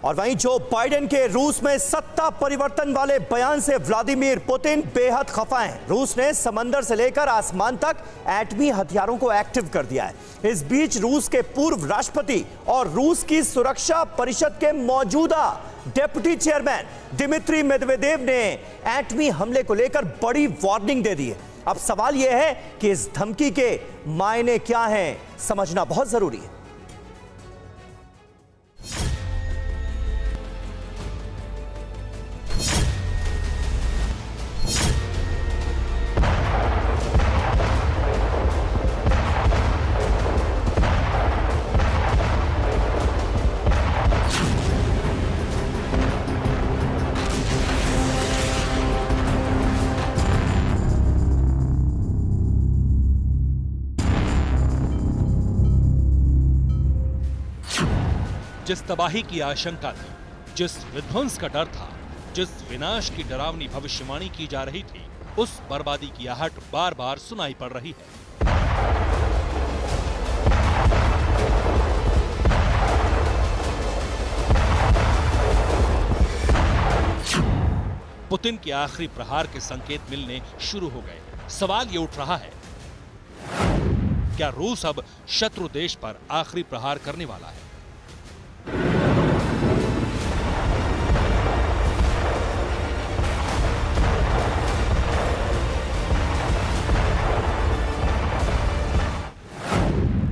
और वहीं Joe Biden के रूस में सत्ता परिवर्तन वाले बयान से व्लादिमीर पुतिन बेहद खफा हैं। रूस ने समंदर से लेकर आसमान तक एटमी हथियारों को एक्टिव कर दिया है। इस बीच रूस के पूर्व राष्ट्रपति और रूस की सुरक्षा परिषद के मौजूदा डेप्यूटी चेयरमैन दिमित्री मेदवेदेव ने एटमी हमले को लेकर बड़ी वार्निंग दे दी है। अब सवाल यह है कि इस धमकी के मायने क्या हैं, समझना बहुत जरूरी है। जिस तबाही की आशंका थी, जिस विध्वंस का डर था, जिस विनाश की डरावनी भविष्यवाणी की जा रही थी, उस बर्बादी की आहट बार बार सुनाई पड़ रही है। पुतिन के आखिरी प्रहार के संकेत मिलने शुरू हो गए। सवाल ये उठ रहा है, क्या रूस अब शत्रु देश पर आखिरी प्रहार करने वाला है?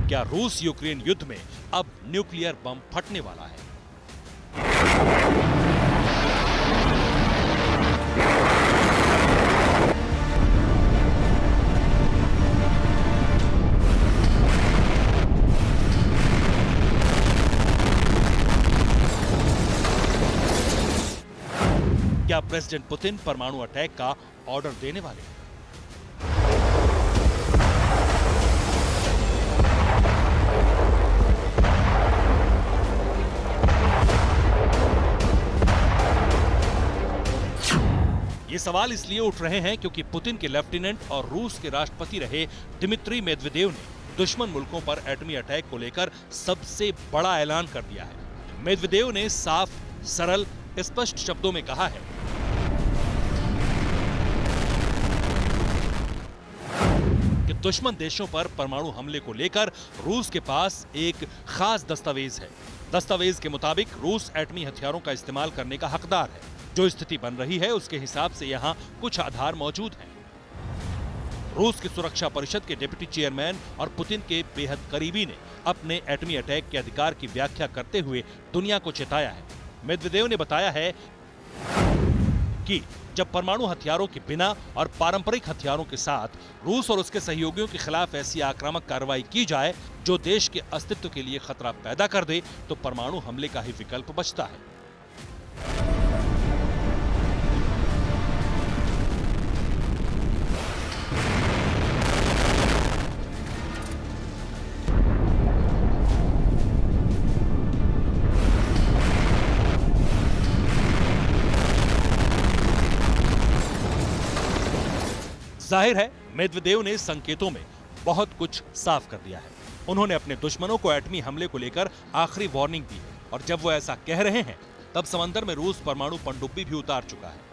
क्या रूस यूक्रेन युद्ध में अब न्यूक्लियर बम फटने वाला है? क्या प्रेसिडेंट पुतिन परमाणु अटैक का ऑर्डर देने वाले हैं? ये सवाल इसलिए उठ रहे हैं क्योंकि पुतिन के लेफ्टिनेंट और रूस के राष्ट्रपति रहे दिमित्री मेदवेदेव ने दुश्मन मुल्कों पर एटमी अटैक को लेकर सबसे बड़ा ऐलान कर दिया है। मेदवेदेव ने साफ, सरल, स्पष्ट शब्दों में कहा है कि दुश्मन देशों पर परमाणु हमले को लेकर रूस के पास एक खास दस्तावेज है। दस्तावेज के मुताबिक रूस एटमी हथियारों का इस्तेमाल करने का हकदार है। जो स्थिति बन रही है उसके हिसाब से यहां कुछ आधार मौजूद हैं। रूस की सुरक्षा परिषद के डिप्टी चेयरमैन और पुतिन के बेहद करीबी ने अपने एटमी अटैक के अधिकार की व्याख्या करते हुए दुनिया को चेताया है। मेदवेदेव ने बताया है कि जब परमाणु हथियारों के बिना और पारंपरिक हथियारों के साथ रूस और उसके सहयोगियों के खिलाफ ऐसी आक्रामक कार्रवाई की जाए जो देश के अस्तित्व के लिए खतरा पैदा कर दे, तो परमाणु हमले का ही विकल्प बचता है। जाहिर है मेदवेदेव ने संकेतों में बहुत कुछ साफ कर दिया है। उन्होंने अपने दुश्मनों को एटमी हमले को लेकर आखिरी वार्निंग दी है और जब वो ऐसा कह रहे हैं तब समंदर में रूस परमाणु पनडुब्बी भी उतार चुका है।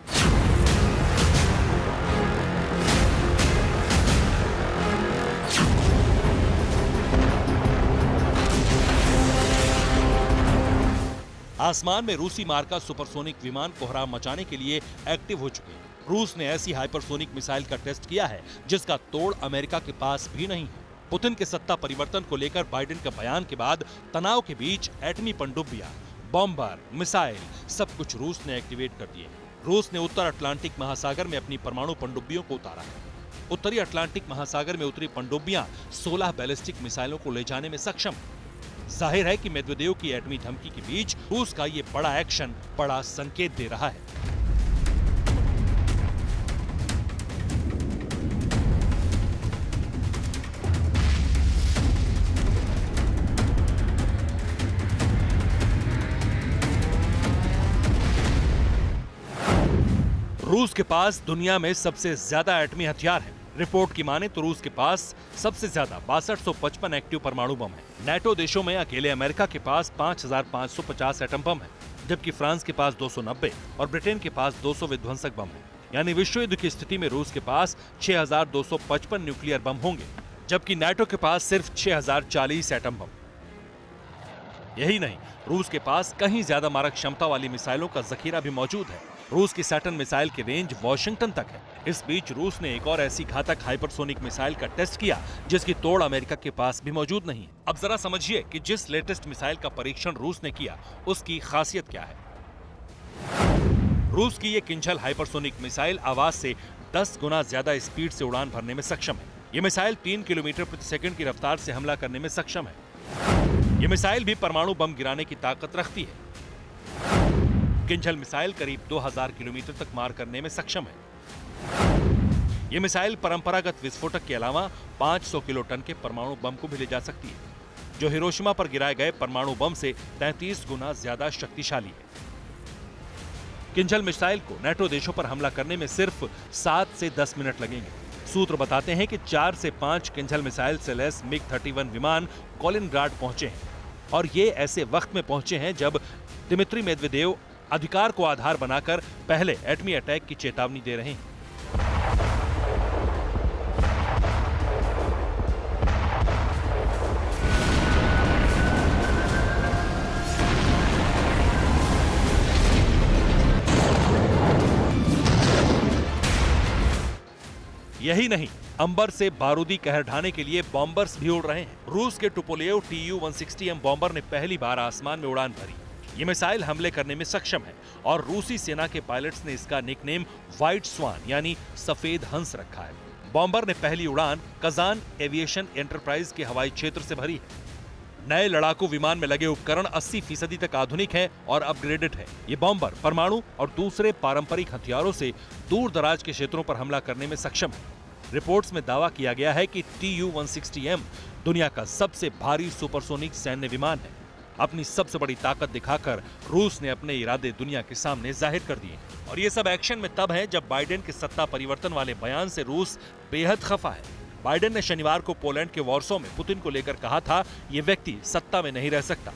आसमान में रूसी मार्का सुपरसोनिक विमान कोहराम मचाने के लिए एक्टिव हो चुके हैं। रूस ने ऐसी हाइपरसोनिक मिसाइल का टेस्ट किया है जिसका तोड़ अमेरिका के पास भी नहीं है। पुतिन के सत्ता परिवर्तन को लेकर बाइडेन के बयान के बाद तनाव के बीच एटमी पनडुब्बियां, बॉम्बर, मिसाइल सब कुछ रूस ने एक्टिवेट कर दिए। रूस ने उत्तर अटलांटिक महासागर में अपनी परमाणु पनडुब्बियों को उतारा है। उत्तरी अटलांटिक महासागर में उतरी पनडुब्बियां 16 बैलिस्टिक मिसाइलों को ले जाने में सक्षम। जाहिर है कि मेदवेदेव की एटमी धमकी के बीच रूस का ये बड़ा एक्शन बड़ा संकेत दे रहा है। रूस के पास दुनिया में सबसे ज्यादा एटमी हथियार है। रिपोर्ट की माने तो रूस के पास सबसे ज्यादा 6255 एक्टिव परमाणु बम है। नेटो देशों में अकेले अमेरिका के पास 5550 एटम बम है। जबकि फ्रांस के पास 290 और ब्रिटेन के पास 200 विध्वंसक बम हैं। यानी विश्व युद्ध की स्थिति में रूस के पास 6255 न्यूक्लियर बम होंगे, जबकि नाटो के पास सिर्फ 6040 एटम बम। यही नहीं, रूस के पास कहीं ज्यादा मारक क्षमता वाली मिसाइलों का जखीरा भी मौजूद है। रूस की सैटर्न मिसाइल की रेंज वॉशिंगटन तक है। इस बीच रूस ने एक और ऐसी घातक हाइपरसोनिक मिसाइल का टेस्ट किया जिसकी तोड़ अमेरिका के पास भी मौजूद नहीं है। अब जरा समझिए कि जिस लेटेस्ट मिसाइल का परीक्षण रूस ने किया उसकी खासियत क्या है। रूस की ये किंझल हाइपरसोनिक मिसाइल आवाज से 10 गुना ज्यादा स्पीड से उड़ान भरने में सक्षम है। ये मिसाइल 3 किलोमीटर प्रति सेकंड की रफ्तार से हमला करने में सक्षम है। ये मिसाइल भी परमाणु बम गिराने की ताकत रखती है। किंझल मिसाइल करीब 2000 किलोमीटर तक मार करने में सक्षम है। ये मिसाइल परंपरागत विस्फोटक के अलावा 500 किलो टन के परमाणु बम को भी ले जा सकती है, जो हिरोशिमा पर गिराए गए परमाणु बम से 33 गुना ज्यादा शक्तिशाली है। किंझल मिसाइल को नाटो देशों पर हमला करने में सिर्फ 7 से 10 मिनट लगेंगे। सूत्र बताते हैं कि 4 से 5 किंझल मिसाइल से लैस मिग-31 विमान कॉलिनग्राड पहुंचे हैं, और ये ऐसे वक्त में पहुंचे हैं जब दिमित्री मेदवेदेव अधिकार को आधार बनाकर पहले एटमी अटैक की चेतावनी दे रहे हैं। यही नहीं, अंबर से बारूदी कहर ढाने के लिए बॉम्बर्स भी उड़ रहे हैं। रूस के टुपोलेव Tu-160M बॉम्बर ने पहली बार आसमान में उड़ान भरी। ये मिसाइल हमले करने में सक्षम है और रूसी सेना के पायलट्स ने इसका निकनेम व्हाइट स्वान यानी सफेद हंस रखा है। बॉम्बर ने पहली उड़ान कजान एविएशन एंटरप्राइज के हवाई क्षेत्र से भरी है। नए लड़ाकू विमान में लगे उपकरण 80% तक आधुनिक है और अपग्रेडेड है। ये बॉम्बर परमाणु और दूसरे पारंपरिक हथियारों से दूर दराज के क्षेत्रों पर हमला करने में सक्षम है। रिपोर्ट्स में दावा किया गया है कि Tu-160M दुनिया का सबसे भारी सुपरसोनिक सैन्य विमान है। अपनी सबसे बड़ी ताकत दिखाकर रूस ने अपने इरादे दुनिया के सामने जाहिर कर दिए। और ये सब एक्शन में तब है जब बाइडेन के सत्ता परिवर्तन वाले बयान से रूस बेहद खफा है। बाइडेन ने शनिवार को पोलैंड के वॉर्सो में पुतिन को लेकर कहा था, ये व्यक्ति सत्ता में नहीं रह सकता।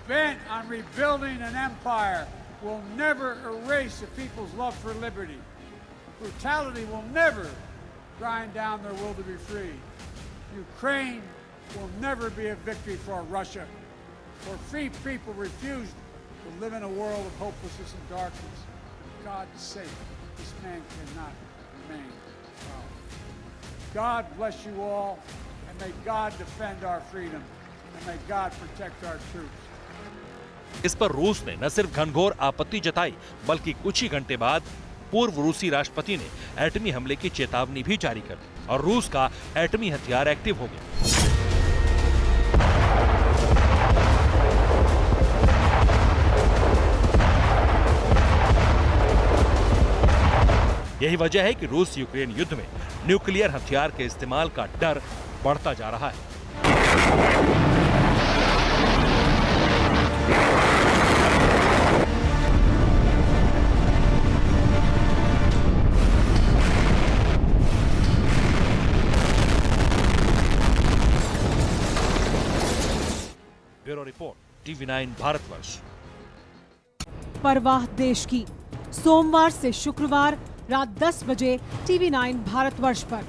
Bent on rebuilding an empire will never erase the people's love for liberty. Brutality will never grind down their will to be free. Ukraine will never be a victory for Russia, for free people refused to live in a world of hopelessness and darkness. For God's sake, this man cannot remain power. God bless you all, and may God defend our freedom, and may God protect our troops. इस पर रूस ने न सिर्फ घनघोर आपत्ति जताई, बल्कि कुछ ही घंटे बाद पूर्व रूसी राष्ट्रपति ने एटमी हमले की चेतावनी भी जारी कर दी और रूस का एटमी हथियार एक्टिव हो गया। यही वजह है कि रूस यूक्रेन युद्ध में न्यूक्लियर हथियार के इस्तेमाल का डर बढ़ता जा रहा है। Bureau report, TV9 Bharatvarsh. परवाह देश की, सोमवार से शुक्रवार रात 10 बजे TV9 भारतवर्ष पर।